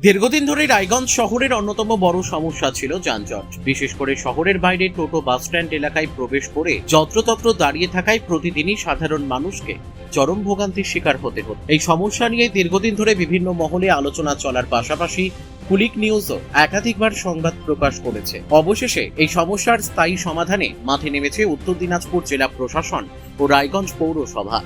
দীর্ঘদিন ধরে রায়গঞ্জ শহরের অন্যতম বড় সমস্যা ছিল যানজট। বিশেষ করে শহরের বাইরে টোটো বাস স্ট্যান্ড এলাকায় প্রবেশ করে যত্রতত্র দাঁড়িয়ে থাকায় প্রতিদিনই সাধারণ মানুষকে চরম ভোগান্তির শিকার হতে হতো। এই সমস্যা নিয়ে দীর্ঘদিন ধরে বিভিন্ন মহলে আলোচনা চলার পাশাপাশি কুলিক নিউজও একাধিকবার সংবাদ প্রকাশ করেছে। অবশেষে এই সমস্যার স্থায়ী সমাধানে মাঠে নেমেছে উত্তর দিনাজপুর জেলা প্রশাসন ও রায়গঞ্জ পৌরসভা।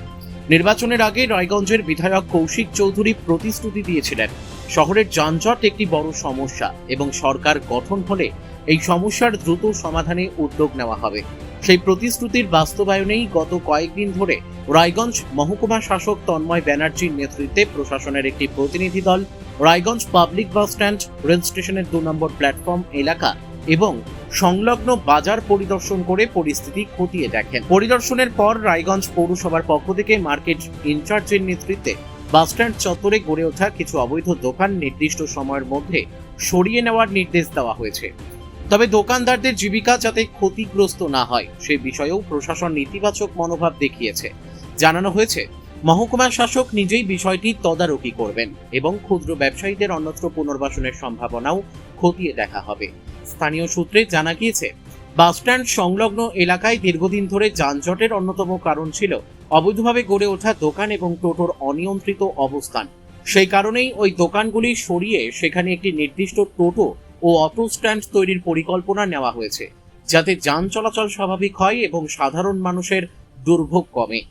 নির্বাচনের আগে রায়গঞ্জের বিধায়ক কৌশিক চৌধুরী প্রতিশ্রুতি দিয়েছিলেন শহরের যানজট একটি বড় সমস্যা এবং সরকার গঠন হলে এই সমস্যার দ্রুত সমাধানে উদ্যোগ নেওয়া হবে। সেই প্রতিশ্রুতির বাস্তবায়নেই গত কয়েকদিন ধরে রায়গঞ্জ মহকুমা শাসক তন্ময় ব্যানার্জির নেতৃত্বে প্রশাসনের একটি প্রতিনিধি দল Raiganj public bus stand, rail স্টেশনের 2 নম্বর প্ল্যাটফর্ম এলাকা এবং সংলগ্ন বাজার পরিদর্শন করে পরিস্থিতি খতিয়ে দেখেন। পরিদর্শনের পর রায়গঞ্জ পৌরসভার পক্ষ থেকে মার্কেট ইনচার্জের নেতৃত্বে বাসস্ট্যান্ড চত্বরে গড়ে ওঠা কিছু অবৈধ দোকান নির্দিষ্ট সময়ের মধ্যে সরিয়ে নেওয়ার নির্দেশ দেওয়া হয়েছে। তবে দোকানদারদের জীবিকা যাতে ক্ষতিগ্রস্ত না হয় সে বিষয়েও প্রশাসন নেতিবাচক মনোভাব দেখিয়েছে। জানানো হয়েছে মহকুমা শাসক নিজেই বিষয়টি তদারকি করবেন এবং ক্ষুদ্র ব্যবসায়ীদের অন্যত্র পুনর্বাসনের সম্ভাবনাও খতিয়ে দেখা হবে। স্থানীয় সূত্রে জানা গিয়েছে বাসস্ট্যান্ড সংলগ্ন এলাকায় দীর্ঘদিন ধরে যানজটের অন্যতম কারণ ছিল অবৈধভাবে গড়ে ওঠা দোকান এবং টোটোর অনিয়ন্ত্রিত অবস্থান। সেই কারণেই ওই দোকানগুলি সরিয়ে সেখানে একটি নির্দিষ্ট টোটো ও অটো স্ট্যান্ড তৈরির পরিকল্পনা নেওয়া হয়েছে, যাতে যান চলাচল স্বাভাবিক হয় এবং সাধারণ মানুষের দুর্ভোগ কমে।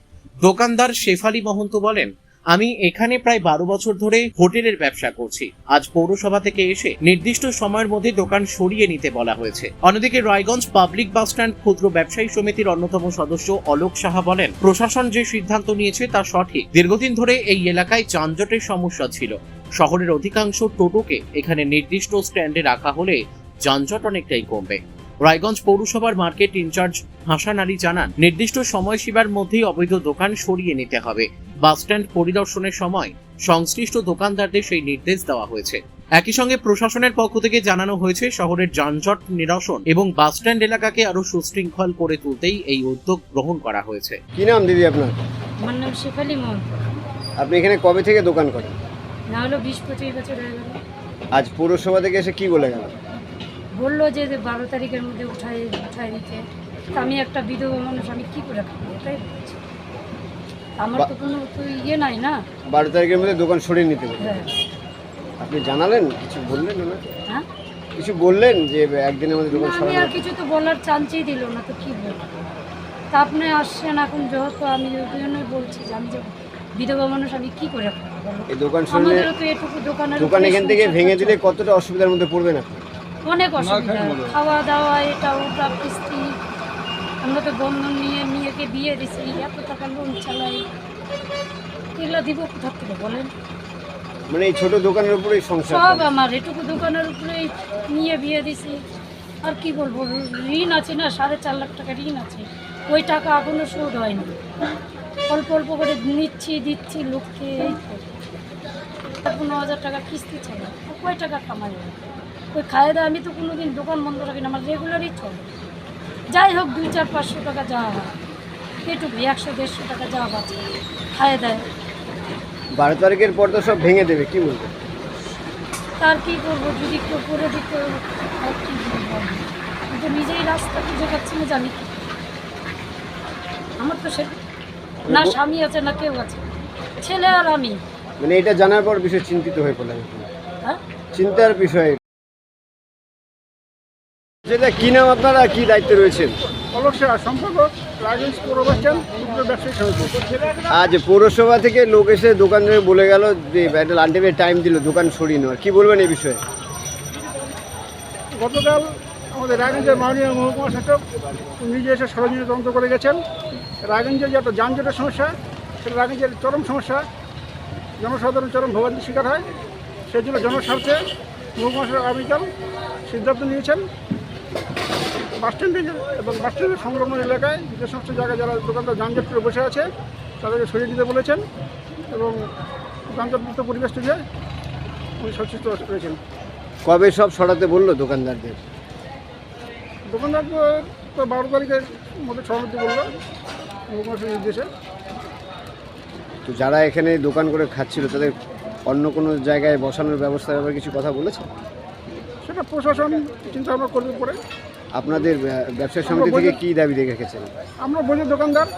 দোকানদার শেফালি মহন্ত বলেন, আমি এখানে প্রায় 12 বছর ধরে হোটেলের ব্যবসা করছি। আজ পৌরসভা থেকে এসে নির্দিষ্ট সময়ের মধ্যে দোকান সরিয়ে নিতে বলা হয়েছে। অন্যদিকে রায়গঞ্জ পাবলিক বাস স্ট্যান্ড ক্ষুদ্র ব্যবসায়ী সমিতির অন্যতম সদস্য অলোক সাহা বলেন, প্রশাসন যে সিদ্ধান্ত নিয়েছে তা সঠিক। দীর্ঘদিন ধরে এই এলাকায় যানজটের সমস্যা ছিল। শহরের অধিকাংশ টোটোকে এখানে নির্দিষ্ট স্ট্যান্ডে রাখা হলে যানজট অনেকটাই কমবে। রায়গঞ্জ পৌরসভার মার্কেট ইনচার্জ হাসান আলী জানান, নির্দিষ্ট সময়সীমার মধ্যেই অবৈধ দোকান সরিয়ে নিতে হবে। বাসস্ট্যান্ড পরিদর্শনের সময় সংশ্লিষ্ট দোকানদারদের সেই নির্দেশ দেওয়া হয়েছে। একই সঙ্গে প্রশাসনের পক্ষ থেকে জানানো হয়েছে শহরের যানজট নিরসন এবং বাসস্ট্যান্ড এলাকাকে আরো সুশৃঙ্খল করে তুলতেই এই উদ্যোগ গ্রহণ করা হয়েছে। কি নাম দিদি আপনার? আমার নাম শেফালি মহন্ত। আপনি এখানে কবে থেকে দোকান করেন? না হলো 20-25 বছর হয়ে গেল। আজ পৌরসভা থেকে এসে কি বলে গেল? বললো যে 12 তারিখের মধ্যে উঠায় দিতে। আমি একটা বিধবা মানুষ, আমি কি করে খাবো? এটাই বলছি। আমার তো কোনো নাই না। 12 তারিখের মধ্যে দোকান সরিয়ে নিতে হবে। হ্যাঁ। আপনি জানালেন, কিছু বললেন না? হ্যাঁ, কিছু বললেন যে একদিনের মধ্যে দোকান আমি সরানো? আর কিছু তো বলার চান্সই দিল না, তো কি বলবো? তা আপনি আসছেন এখন, যেহেতু আমি ওই জন্যই বলছি যে আমি যে বিধবা মানুষ, আমি কি করে খাবো বলো? এই দোকান সরিয়ে আমাদেরও তো এটুকু দোকান এখান থেকে ভেঙে দিলে কতটা অসুবিধার মধ্যে পড়বেন আপনি? অনেক অসুবিধা, খাওয়া দাওয়া, এটা ওটা, কিস্তি। আমরা তো বন্ধন নিয়ে মেয়েকে বিয়ে দিছি, এত টাকা লোন চালাই, এগুলো দিব কোথা থেকে বলেন? মানে এই ছোট দোকানের উপরেই সংসার? সব আমার এটুকু দোকানের উপরেই নিয়ে বিয়ে দিছি। আর কি বলবো, ঋণ আছে না, 4.5 লাখ টাকা ঋণ আছে। ওই টাকা এখনো শোধ হয়নি। অল্প অল্প করে দিচ্ছি লোককে। 15,000 টাকা কিস্তি ছাড়া কয় টাকা কামাই হয়? ওই খায় দেয়। আমি তো কোনোদিন দোকান বন্ধ রাখি না, আমার রেগুলারই চলে। যাই হোক 200-500 টাকা যাওয়া হয়, এটুকু 100-150 টাকা যাওয়া বাঁচে, খায় দেয়। 12 তারিখের পর তো সব ভেঙে দেবে, কি বলবো? তার কি করবো, যদি কেউ করে দিত আর কি বলবো? আমি তো নিজেই রাস্তা খুঁজে পাচ্ছি না, জানি কি। আমার তো সে না স্বামী আছে না কেউ আছে, ছেলে আর আমি। মানে এটা জানার পর বিষয় চিন্তিত হয়ে পড়লাম। হ্যাঁ, চিন্তার বিষয়। যেটা কি নাম আপনারা, কি দায়িত্বে রয়েছেন? সম্পাদক রায়গঞ্জ পৌর বাস স্ট্যান্ড ক্ষুদ্র ব্যবসায়ী সমিতি। আজ পৌরসভা থেকে লোক এসে দোকানে বলে গেল যে একটা লান্টিমের টাইম দিল দোকান সরিয়ে নেওয়ার, কি বলবেন এই বিষয়ে? গতকাল আমাদের রায়গঞ্জের মাননীয় মহকুমা শাসক নিজে এসে সরজমিনে তদন্ত করে গেছেন। রায়গঞ্জের যে একটা যানজটের সমস্যা, সেটা রায়গঞ্জের চরম সমস্যা, জনসাধারণ চরম ভোগান্তির শিকার হয়। সেই জন্য জনস্বার্থে মহকুমা শাসক আগামীকাল সিদ্ধান্ত নিয়েছেন বাসস্ট্যান্ডে এবং বাসস্ট্যান্ডের সংলগ্ন এলাকায় যে সমস্ত জায়গায় যারা দোকানদার যানজট করে বসে আছে তাদেরকে সরিয়ে দিতে বলেছেন এবং যানজটমুক্ত পরিবেশ থেকে উনি সচেষ্ট রয়েছেন। কবে সব সরাতে বললো দোকানদারদের? দোকানদারদের তো 12 তারিখের মধ্যে সমাপ্তি বললো মহকুমা শাসকের নির্দেশে। তো যারা এখানে দোকান করে খাচ্ছিল তাদের অন্য কোনো জায়গায় বসানোর ব্যবস্থার ব্যাপারে কিছু কথা বলেছে? সেটা প্রশাসন চিন্তা ভাবনা করবে পরে। আপনাদের ব্যবসা সমিতি থেকে কী দাবি রেখেছেন? আমরা বোঝে দোকানদার,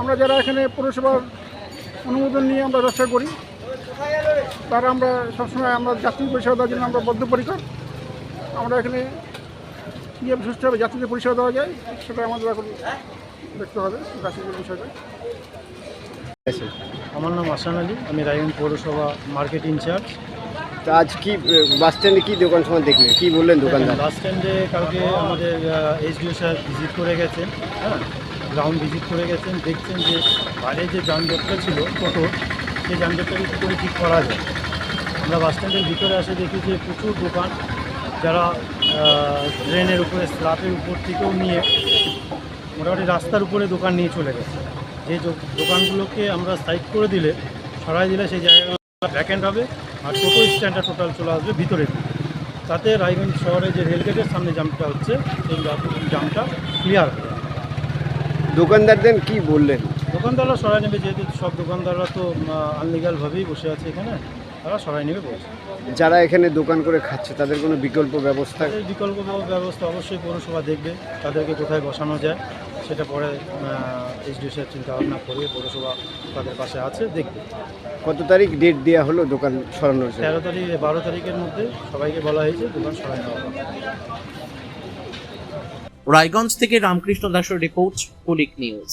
আমরা যারা এখানে পৌরসভার অনুমোদন নিয়ে আমরা ব্যবসা করি, তারা আমরা সবসময় আমরা যাত্রী পরিষেবা দেওয়ার জন্য আমরা বদ্ধপরিকর। আমরা এখানে কীভাবে সুষ্ঠুভাবে যাত্রীদের পরিষেবা দেওয়া যায় সেটা আমাদের এখন দেখতে হবে গাছের বিষয়টা। আমার নাম আসান আলী, আমি রায়গঞ্জ পৌরসভা মার্কেট ইনচার্জ। তা আজ কি বাস স্ট্যান্ডে কী দোকান সময় দেখলেন, কী বললেন দোকানদার? বাস স্ট্যান্ডে কালকে আমাদের এসডিও সাহেব ভিজিট করে গেছেন, হ্যাঁ, গ্রাউন্ড ভিজিট করে গেছেন, দেখছেন যে বাইরে যে যানজটটা ছিল টোটো, সেই যানজটটাকে কী করে ঠিক করা যায়। আমরা বাস স্ট্যান্ডের ভিতরে আসে দেখি যে প্রচুর দোকান, যারা ড্রেনের উপরে স্ল্যাবের উপর থেকেও নিয়ে মোটামুটি রাস্তার উপরে দোকান নিয়ে চলে গেছে। যে দোকানগুলোকে আমরা সাইড করে দিলে, সরাই দিলে সেই জায়গা ভ্যাকেন্ট হবে আর টোটো স্ট্যান্ডটা টোটাল চলে আসবে ভিতরের দিকে। তাতে রায়গঞ্জ শহরে যে রেলগেটের সামনে জামটা হচ্ছে সেই জামটা ক্লিয়ার হবে। দোকানদারদের কি বললেন? দোকানদাররা সরাই নেবে, যেহেতু সব দোকানদাররা তো আনলিগালভাবেই বসে আছে এখানে, তারা সরাই নেবে বলছে। যারা এখানে দোকান করে খাচ্ছে তাদের কোনো বিকল্প ব্যবস্থা? তাদের বিকল্প ব্যবস্থা অবশ্যই পৌরসভা দেখবে, তাদেরকে কোথায় বসানো যায় সেটা পরে এসডিও সাহেব চিন্তা ভাবনা করে পৌরসভা তাদের পাশে আছে, দেখবে। কত তারিখ ডেট দেওয়া হলো দোকান সরানোর জন্য? 12 তারিখের মধ্যে সবাইকে বলা হয়েছে দোকান সরাই নেওয়া হবে। রায়গঞ্জ থেকে রামকৃষ্ণ দাসের রিপোর্ট, কুলিক নিউজ।